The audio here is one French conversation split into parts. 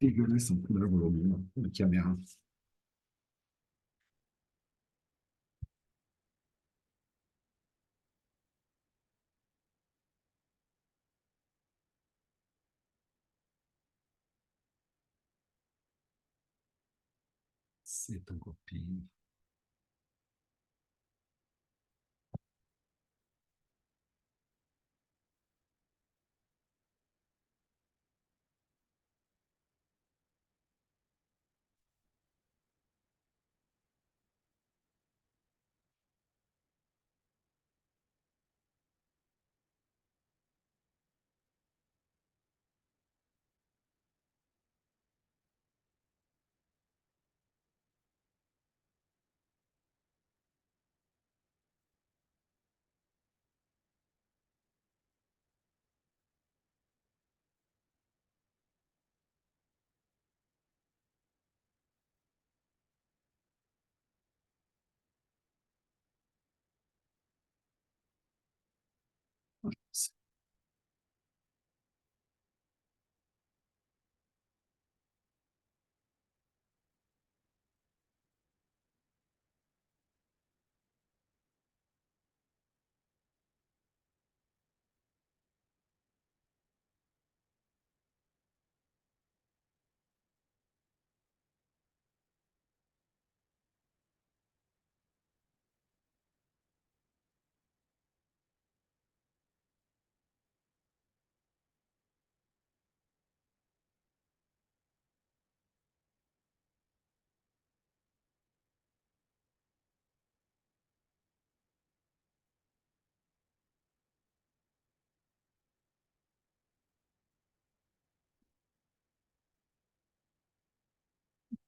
Dégueulasse en couleur aujourd'hui, la caméra. C'est encore pire.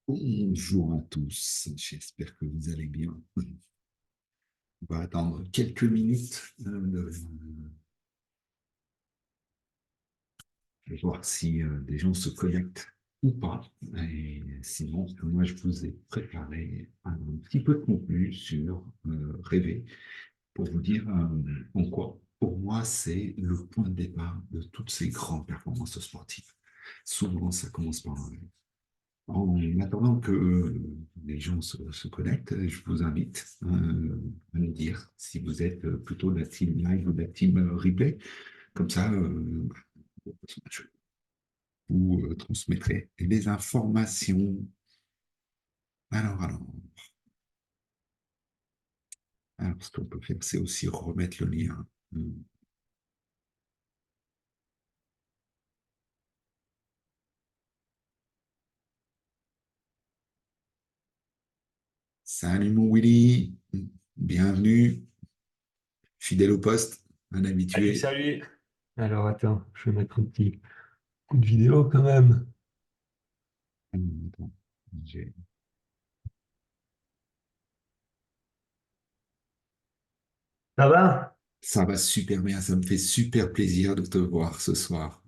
Bonjour à tous, j'espère que vous allez bien. On va attendre quelques minutes de voir si des gens se connectent ou pas. Et sinon, moi, je vous ai préparé un petit peu de contenu sur Rêver pour vous dire en quoi, pour moi, c'est le point de départ de toutes ces grandes performances sportives. Souvent, ça commence par un rêve. En attendant que les gens se connectent, je vous invite à me dire si vous êtes plutôt de la team live ou de la team replay. Comme ça, je vous transmettrai les informations. Alors, ce qu'on peut faire, c'est aussi remettre le lien. Salut mon Willy, bienvenue, fidèle au poste, un Salut, habitué. salut. Alors attends, je vais mettre un petit coup de vidéo quand même. Attends, j'ai- Ça va? Ça va super bien, ça me fait super plaisir de te voir ce soir.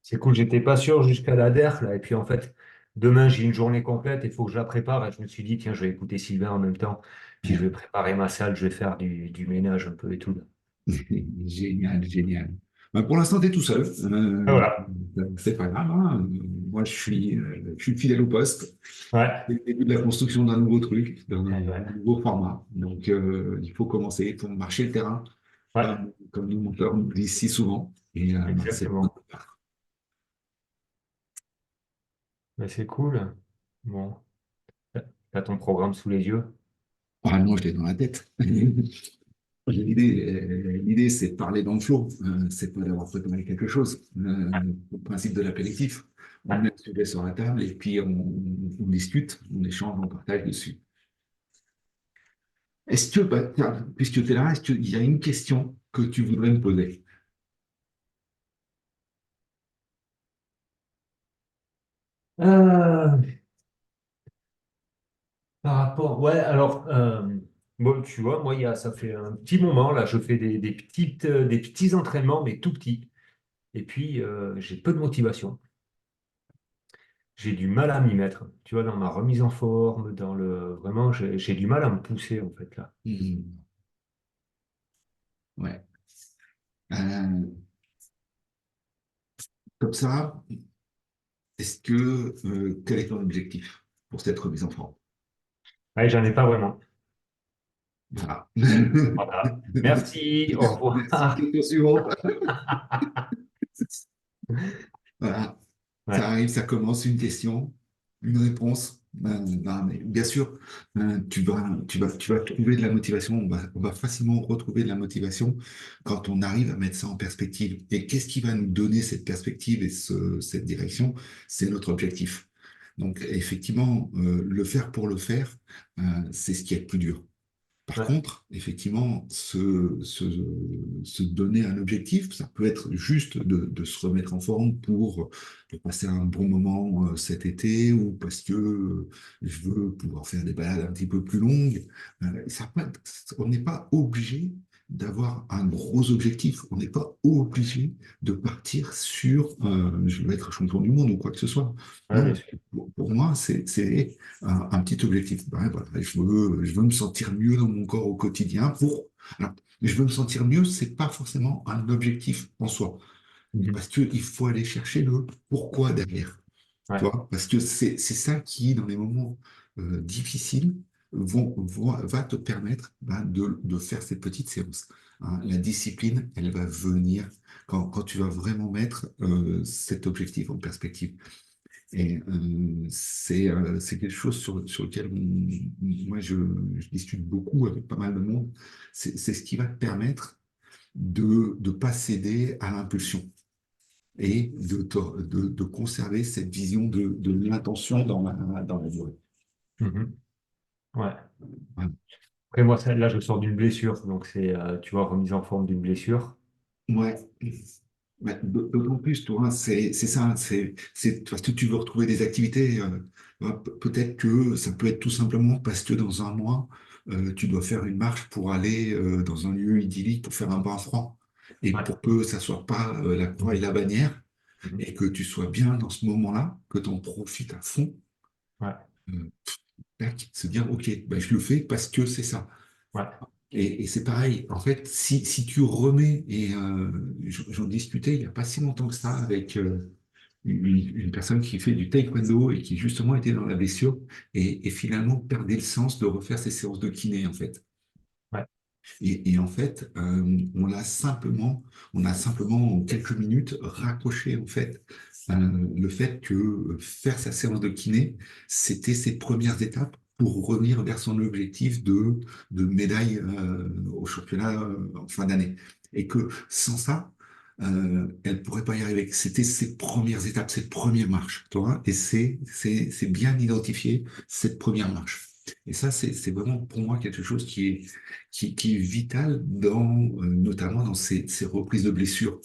C'est cool, j'étais pas sûr jusqu'à la DER, là. Et puis en fait, demain j'ai une journée complète, il faut que je la prépare. Et je me suis dit, tiens, je vais écouter Sylvain en même temps. Puis je vais préparer ma salle, je vais faire du ménage un peu et tout, là. Génial, génial. Ben, pour l'instant, tu es tout seul. Et voilà. C'est pas grave, hein. Moi, je suis fidèle au poste. Ouais. C'est le début de la construction d'un nouveau truc, Ouais. d'un nouveau format. Donc, il faut commencer, il faut marcher le terrain, Ouais, comme nous, monteurs, nous disent si souvent. Et ben, c'est le point exactement. de départ. Mais c'est cool. Bon, t'as ton programme sous les yeux. Ah non, je l'ai dans la tête. L'idée, c'est de parler dans le flow, c'est pas d'avoir préparé quelque chose. Le principe de l'apéritif, on met Ouais. le sujet sur la table et puis on discute, on échange, on partage dessus. Est-ce que, bah, tiens, puisque tu es là, est-ce qu'il y a une question que tu voudrais me poser? Euh, Par rapport, ouais, alors, bon, tu vois, moi, ça fait un petit moment, là, je fais des petits entraînements, mais tout petits. Et puis, j'ai peu de motivation. J'ai du mal à m'y mettre. Tu vois, dans ma remise en forme, vraiment, j'ai du mal à me pousser, en fait, là. Hmm, ouais. Euh, Comme ça, quel est ton objectif pour cette remise en forme? Ouais, j'en ai pas vraiment. Voilà. Voilà. Merci, au Merci. revoir. Question suivante. Voilà. Ça Ouais, arrive, ça commence, une question, une réponse. Non, mais bien sûr, tu vas trouver de la motivation. On va facilement retrouver de la motivation quand on arrive à mettre ça en perspective. Et qu'est-ce qui va nous donner cette perspective et cette direction? C'est notre objectif. Donc, effectivement, le faire pour le faire, c'est ce qui est le plus dur. Par ouais, contre, effectivement, se donner un objectif, ça peut être juste de se remettre en forme pour passer un bon moment cet été ou parce que je veux pouvoir faire des balades un petit peu plus longues. On n'est pas obligé d'avoir un gros objectif. On n'est pas obligé de partir sur je veux être champion du monde ou quoi que ce soit. ouais, bien Non, sûr. pour moi, c'est un petit objectif. Ouais, voilà, je veux me sentir mieux dans mon corps au quotidien alors, je veux me sentir mieux, c'est pas forcément un objectif en soi. Mhm. Parce qu'il faut aller chercher le pourquoi derrière. Tu Ouais, vois? Parce que c'est ça qui, dans les moments difficiles, va te permettre de faire ces petites séances. Hein. La discipline, elle va venir quand tu vas vraiment mettre cet objectif en perspective. Et c'est quelque chose sur lequel moi je discute beaucoup avec pas mal de monde. C'est ce qui va te permettre de ne pas céder à l'impulsion et de conserver cette vision de l'intention dans la durée. mhm. Ouais. Voilà. Après, moi, là, je sors d'une blessure, donc c'est, tu vois, remise en forme d'une blessure. Ouais. Ouais, d'autant plus, toi, hein, c'est ça, c'est parce que tu veux retrouver des activités. Peut-être que ça peut être tout simplement parce que dans un mois, tu dois faire une marche pour aller dans un lieu idyllique pour faire un bain froid. Et Ouais, pour que ça soit pas la croix et la bannière, mhm. et que tu sois bien dans ce moment-là, que tu en profites à fond, Ouais, euh, tac, se dire, OK, ben, je le fais parce que c'est ça. ouais, Et c'est pareil, en fait, si tu remets, et j'en discutais il n'y a pas si longtemps que ça avec une personne qui fait du taekwondo et qui justement était dans la blessure et finalement perdait le sens de refaire ses séances de kiné, en fait. ouais, Et en fait, on a simplement en quelques minutes raccroché en fait le fait que faire sa séance de kiné, c'était ses premières étapes pour revenir vers son objectif de médaille au championnat en fin d'année. Et que sans ça, elle pourrait pas y arriver. C'était ses premières étapes, ses premières marches, tu vois. Et c'est bien identifié cette première marche. Et ça, c'est vraiment pour moi quelque chose qui est vital notamment dans ces reprises de blessures,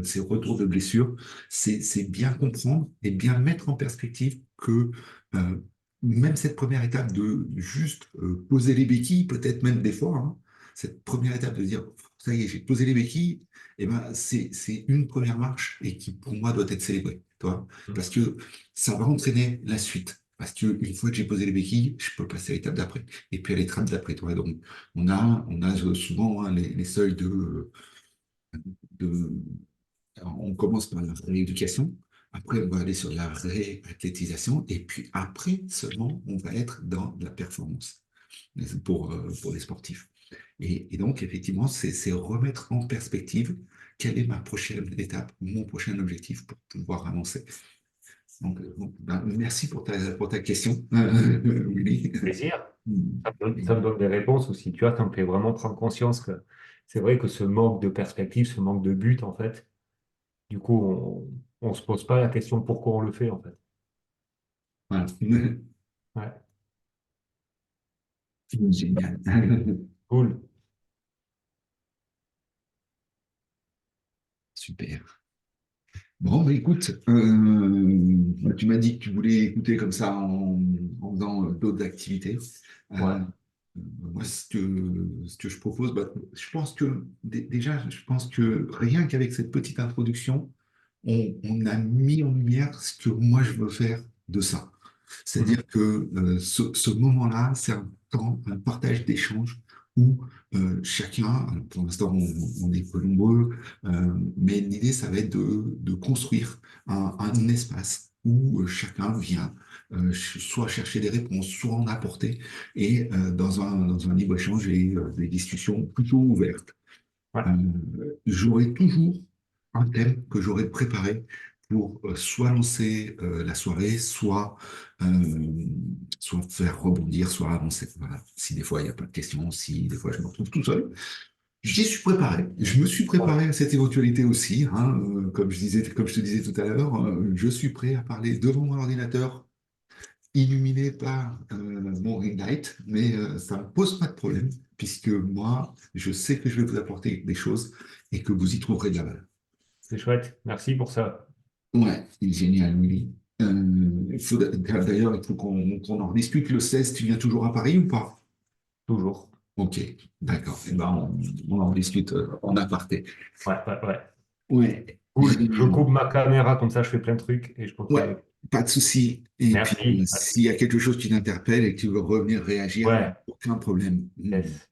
ces retours de blessures. C'est bien comprendre et bien mettre en perspective que euh, même cette première étape de juste poser les béquilles, peut-être même des fois, hein, cette première étape de dire, ça y est, j'ai posé les béquilles, et ben, c'est une première marche et qui, pour moi, doit être célébrée. Tu vois, mhm. parce que ça va entraîner la suite. Parce que une fois que j'ai posé les béquilles, je peux passer à l'étape d'après. Et puis à l'étape d'après, toi. Donc, on a souvent hein, les seuils de. Alors, on commence par la rééducation, après on va aller sur la réathlétisation, et puis après seulement on va être dans la performance pour les sportifs. Et donc, effectivement, c'est remettre en perspective quelle est ma prochaine étape, mon prochain objectif pour pouvoir avancer. Donc, ben, merci pour ta question, Willy. Plaisir. Ça me donne des réponses aussi. Tu vois, ça me fait vraiment prendre conscience que c'est vrai que ce manque de perspective, ce manque de but, en fait, du coup, on se pose pas la question pourquoi on le fait, en fait. Voilà. Ouais, Génial. cool. Super. Bon, bah, écoute, tu m'as dit que tu voulais écouter comme ça en faisant d'autres activités. Ouais. Moi, ce que je propose, bah, je pense que déjà, je pense que rien qu'avec cette petite introduction, on a mis en lumière ce que moi je veux faire de ça. Mhm. C'est-à-dire que ce moment-là, c'est un temps, un partage d'échanges où chacun, alors pour l'instant on est peu nombreux, mais l'idée, ça va être de construire un espace où chacun vient soit chercher des réponses, soit en apporter, et dans un libre-échange et des discussions plutôt ouvertes. Ouais, Euh, J'aurai toujours un thème que j'aurai préparé pour soit lancer la soirée, soit faire rebondir, soit avancer. Voilà. Si des fois il n'y a pas de questions, si des fois je me retrouve tout seul, j'y suis préparé. Je me suis ouais. préparé à cette éventualité aussi, hein. Comme je te disais tout à l'heure, je suis prêt à parler devant mon ordinateur, illuminé par mon ring light, mais ça ne me pose pas de problème, puisque moi, je sais que je vais vous apporter des choses et que vous y trouverez de la valeur. C'est chouette. Merci pour ça. Ouais, c'est génial, Willy. D'ailleurs, il faut qu'on en rediscute. Le 16, tu viens toujours à Paris ou pas? Toujours. Ok, d'accord. Eh ben, on en discute en aparté. Ouais, ouais, ouais. Ouais, Cool. Je génial. coupe ma caméra, comme ça je fais plein de trucs et je Ouais, continue. pas de souci. Et puis, Merci. s'il y a quelque chose qui t'interpelle et que tu veux revenir réagir, Ouais, aucun problème. yes.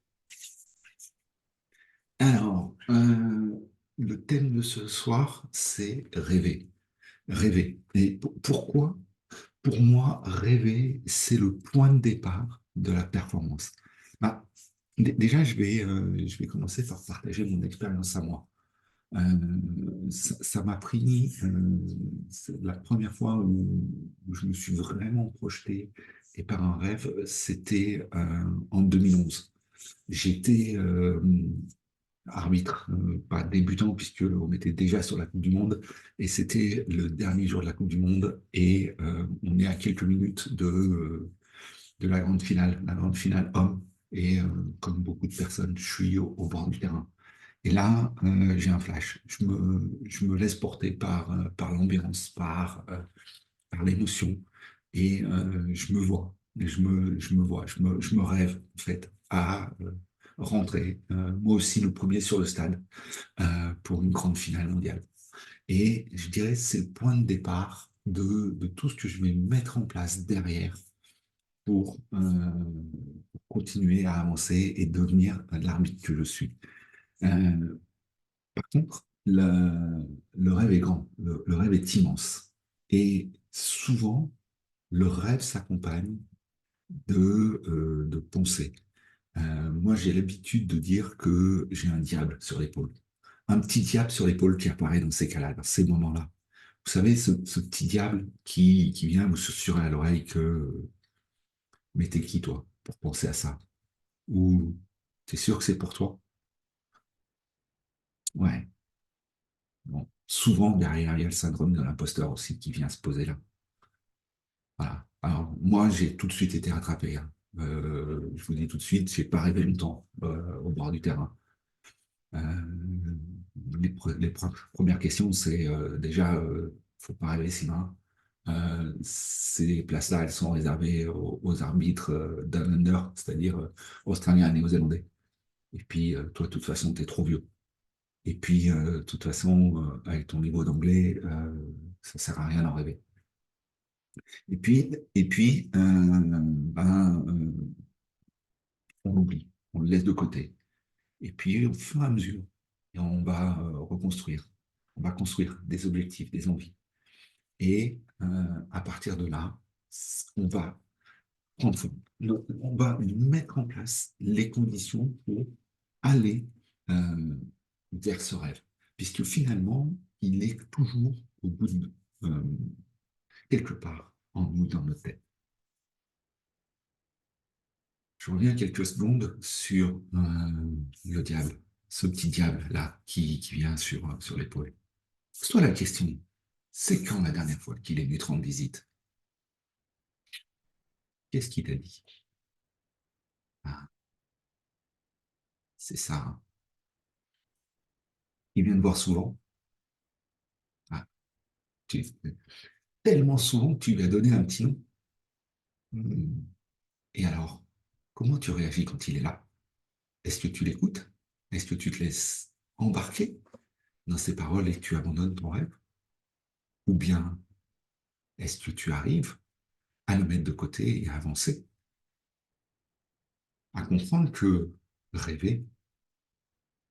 Alors, le thème de ce soir, c'est rêver. Rêver. Et pourquoi? Pour moi, rêver, c'est le point de départ de la performance. Bah, déjà, je vais commencer par partager mon expérience à moi. Ça m'a pris, c'est la première fois où je me suis vraiment projeté et par un rêve, c'était en 2011. J'étais arbitre, pas débutant, puisque on était déjà sur la Coupe du Monde, et c'était le dernier jour de la Coupe du Monde, et on est à quelques minutes de la grande finale homme, et comme beaucoup de personnes, je suis au bord du terrain. Et là, j'ai un flash. Je me laisse porter par l'ambiance, par l'émotion, et je me vois, je me vois, je me rêve, en fait, à rentrer, moi aussi le premier sur le stade, pour une grande finale mondiale. Et je dirais, c'est le point de départ de tout ce que je vais mettre en place derrière pour continuer à avancer et devenir l'arbitre que je suis. Euh, Par contre, le rêve est grand, le rêve est immense. Et souvent, le rêve s'accompagne de pensées. Moi, j'ai l'habitude de dire que j'ai un diable sur l'épaule. Un petit diable sur l'épaule qui apparaît dans ces cas-là, dans ces moments-là. Vous savez, ce petit diable qui vient vous susurrer à l'oreille que mais t'es qui, toi, pour penser à ça? Ou t'es sûr que c'est pour toi? Ouais. Bon. Souvent, derrière, il y a le syndrome de l'imposteur aussi qui vient se poser là. Voilà. Alors, moi, j'ai tout de suite été rattrapé, hein. Je vous dis tout de suite, j'ai pas rêvé longtemps au bord du terrain. Euh, Premières questions, c'est déjà, faut pas rêver, Sylvain. Ces places-là, elles sont réservées aux arbitres down under, c'est-à-dire australiens et néo-zélandais. Et puis, toi, de toute façon, tu es trop vieux. Et puis, de toute façon, avec ton niveau d'anglais, ça sert à rien d'en rêver. On l'oublie, on le laisse de côté. Et puis, au fur et à mesure, et on va reconstruire. On va construire des objectifs, des envies. Et à partir de là, on va prendre forme. On va mettre en place les conditions pour aller euh, vers ce rêve. Puisque finalement, il est toujours au bout de euh, quelque part en nous dans notre tête. Je reviens quelques secondes sur le diable, ce petit diable-là qui vient sur l'épaule. Pose-toi la question, c'est quand la dernière fois qu'il est venu te rendre visite? Qu'est-ce qu'il t'a dit? Ah, c'est ça, hein. Il vient te voir souvent. Ah, tu- tellement souvent que tu lui as donné un petit nom. Hmm. Et alors, comment tu réagis quand il est là? Est-ce que tu l'écoutes? Est-ce que tu te laisses embarquer dans ses paroles et que tu abandonnes ton rêve? Ou bien, est-ce que tu arrives à le mettre de côté et à avancer, à comprendre que rêver,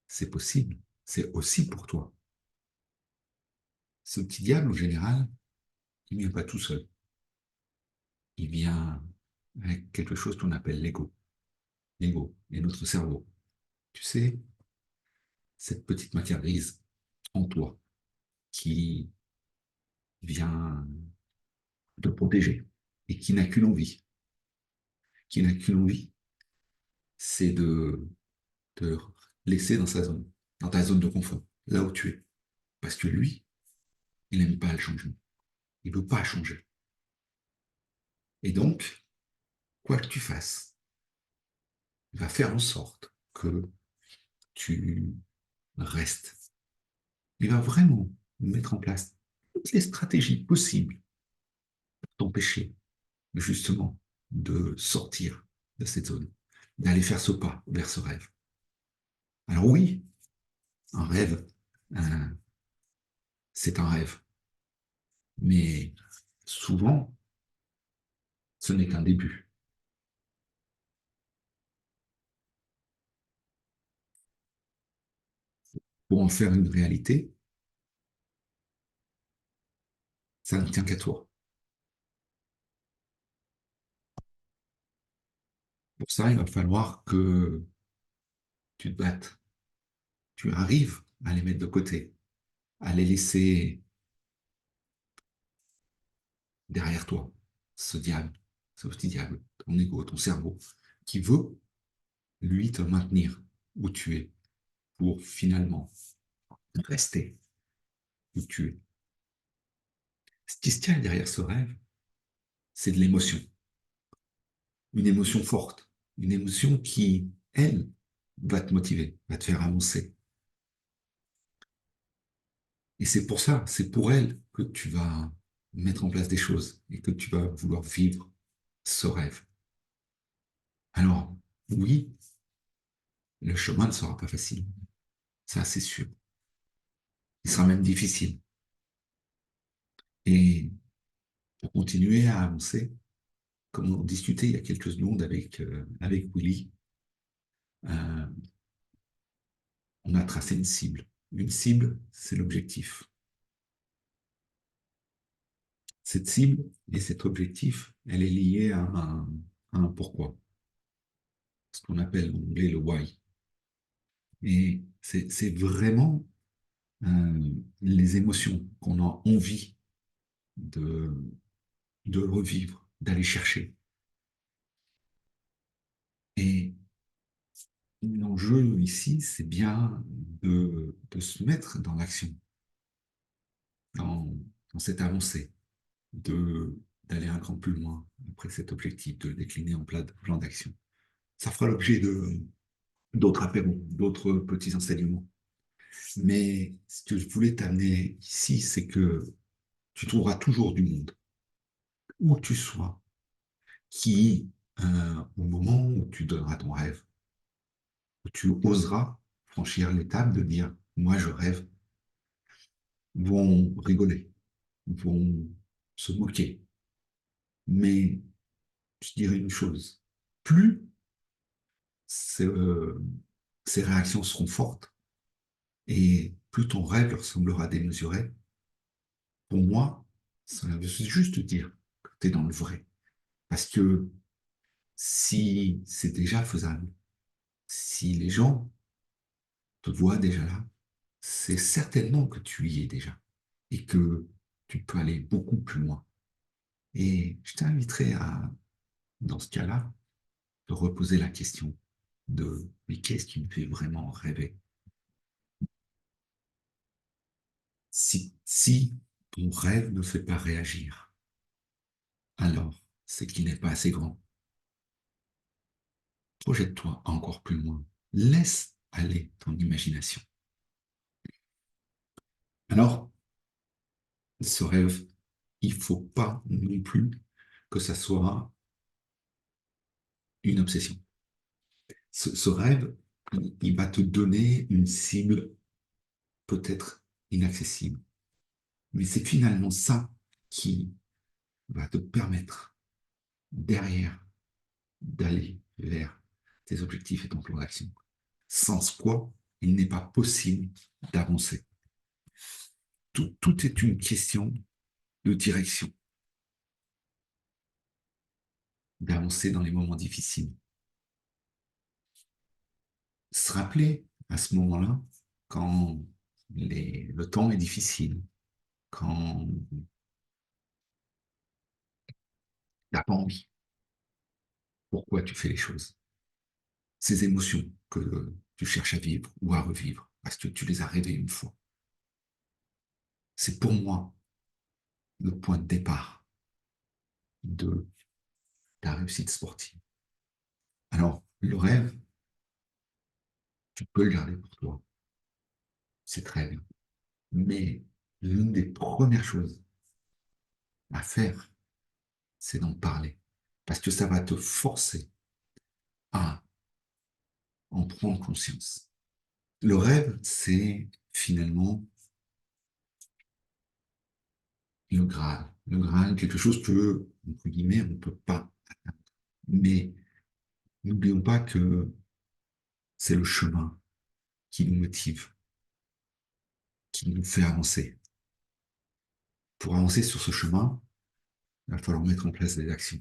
c'est possible, c'est aussi pour toi. Ce petit diable, en général, il ne vient pas tout seul. Il vient avec quelque chose qu'on appelle l'ego. L'ego et notre cerveau. Tu sais, cette petite matière grise en toi qui vient te protéger et qui n'a qu'une envie. Qui n'a qu'une envie, c'est de te laisser dans sa zone, dans ta zone de confort, là où tu es. Parce que lui, il n'aime pas le changement. Il ne veut pas changer. Et donc, quoi que tu fasses, il va faire en sorte que tu restes. Il va vraiment mettre en place toutes les stratégies possibles pour t'empêcher justement de sortir de cette zone, d'aller faire ce pas vers ce rêve. Alors oui, un rêve, euh, c'est un rêve, mais souvent, ce n'est qu'un début. Pour en faire une réalité, ça ne tient qu'à toi. Pour ça, il va falloir que tu te battes, tu arrives à les mettre de côté, à les laisser derrière toi, ce diable, ce petit diable, ton ego, ton cerveau, qui veut, lui, te maintenir où tu es, pour finalement rester où tu es. Ce qui se tient derrière ce rêve, c'est de l'émotion, une émotion forte, une émotion qui, elle, va te motiver, va te faire avancer. Et c'est pour ça, c'est pour elle que tu vas mettre en place des choses et que tu vas vouloir vivre ce rêve. Alors, oui, le chemin ne sera pas facile, ça c'est sûr. Il sera même difficile. Et pour continuer à avancer, comme on discutait il y a quelques secondes avec Willy, euh, on a tracé une cible. Une cible, c'est l'objectif. Cette cible et cet objectif, elle est liée à un pourquoi, ce qu'on appelle en anglais le why. Et c'est vraiment les émotions qu'on a envie de, de revivre, d'aller chercher. Et l'enjeu ici, c'est bien de se mettre dans l'action, dans, dans cette avancée, d'aller un cran plus loin après cet objectif, de le décliner en plan d'action. Ça fera l'objet d'autres apéros, d'autres petits enseignements. Mais ce que je voulais t'amener ici, c'est que tu trouveras toujours du monde, où que tu sois, qui, au moment où tu donneras ton rêve, où tu oseras franchir l'étape de dire, moi je rêve, vont rigoler, vont se moquer. Mais je dirais une chose, plus ces, ces réactions seront fortes et plus ton rêve leur semblera démesuré, pour moi, ça veut juste dire que tu es dans le vrai. Parce que si c'est déjà faisable, si les gens te voient déjà là, c'est certainement que tu y es déjà et que tu peux aller beaucoup plus loin. Et je t'inviterai à, dans ce cas-là, te reposer la question de mais qu'est-ce qui me fait vraiment rêver? Si ton rêve ne fait pas réagir, alors c'est qu'il n'est pas assez grand. Projette-toi encore plus loin. Laisse aller ton imagination. Alors, ce rêve, il ne faut pas non plus que ça soit une obsession. Ce rêve, il va te donner une cible peut-être inaccessible. Mais c'est finalement ça qui va te permettre derrière d'aller vers tes objectifs et ton plan d'action. Sans quoi, il n'est pas possible d'avancer. Tout est une question de direction. d'avancer dans les moments difficiles. Se rappeler à ce moment-là, quand le temps est difficile, quand t'as pas envie, pourquoi tu fais les choses. Ces émotions que tu cherches à vivre ou à revivre, parce que tu les as rêvées une fois. C'est pour moi le point de départ de ta réussite sportive. Alors, le rêve, tu peux le garder pour toi. C'est très bien. Mais l'une des premières choses à faire, c'est d'en parler. Parce que ça va te forcer à en prendre conscience. Le rêve, c'est finalement le Graal. Le Graal, quelque chose que, entre guillemets, on ne peut pas atteindre. Mais n'oublions pas que c'est le chemin qui nous motive, qui nous fait avancer. Pour avancer sur ce chemin, il va falloir mettre en place des actions.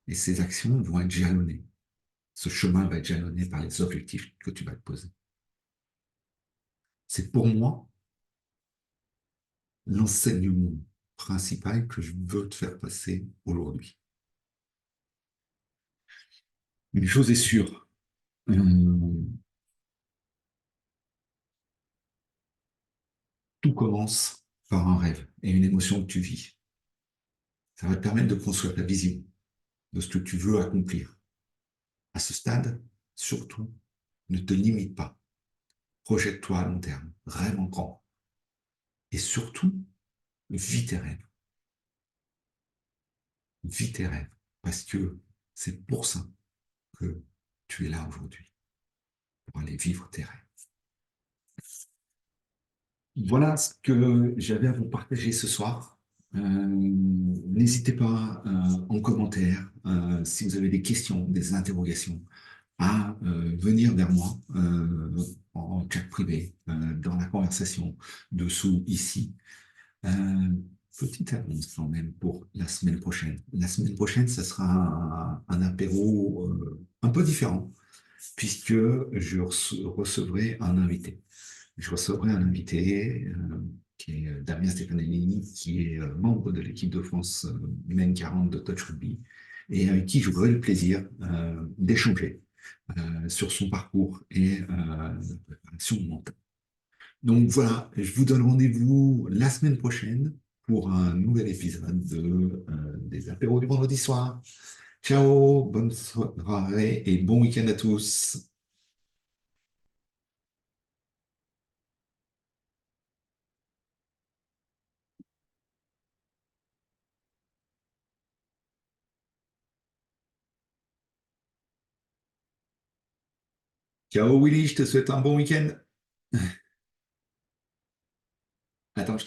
Et ces actions vont être jalonnées. Ce chemin va être jalonné par les objectifs que tu vas te poser. C'est pour moi l'enseignement principal que je veux te faire passer aujourd'hui. Une chose est sûre, tout commence par un rêve et une émotion que tu vis. Ça va te permettre de construire ta vision de ce que tu veux accomplir. À ce stade, surtout, ne te limite pas. Projette-toi à long terme, rêve en grand. Et surtout, vis tes rêves. Vis tes rêves. Parce que c'est pour ça que tu es là aujourd'hui, pour aller vivre tes rêves. Voilà ce que j'avais à vous partager ce soir. N'hésitez pas en commentaire si vous avez des questions, des interrogations, à venir vers moi en chat privé, dans la conversation dessous ici. Euh, Petite annonce quand même pour la semaine prochaine. La semaine prochaine, ça sera un apéro un peu différent, puisque je recevrai un invité. Je recevrai un invité qui est Damien Stefanelli, qui est membre de l'équipe de France Men 40 de touch rugby, et avec qui j'aurai le plaisir d'échanger sur son parcours et la préparation mentale. Donc voilà, je vous donne rendez-vous la semaine prochaine pour un nouvel épisode des apéros du vendredi soir. Ciao, bonne soirée et bon week-end à tous. Ciao Willy, je te souhaite un bon week-end. Attends, je t'en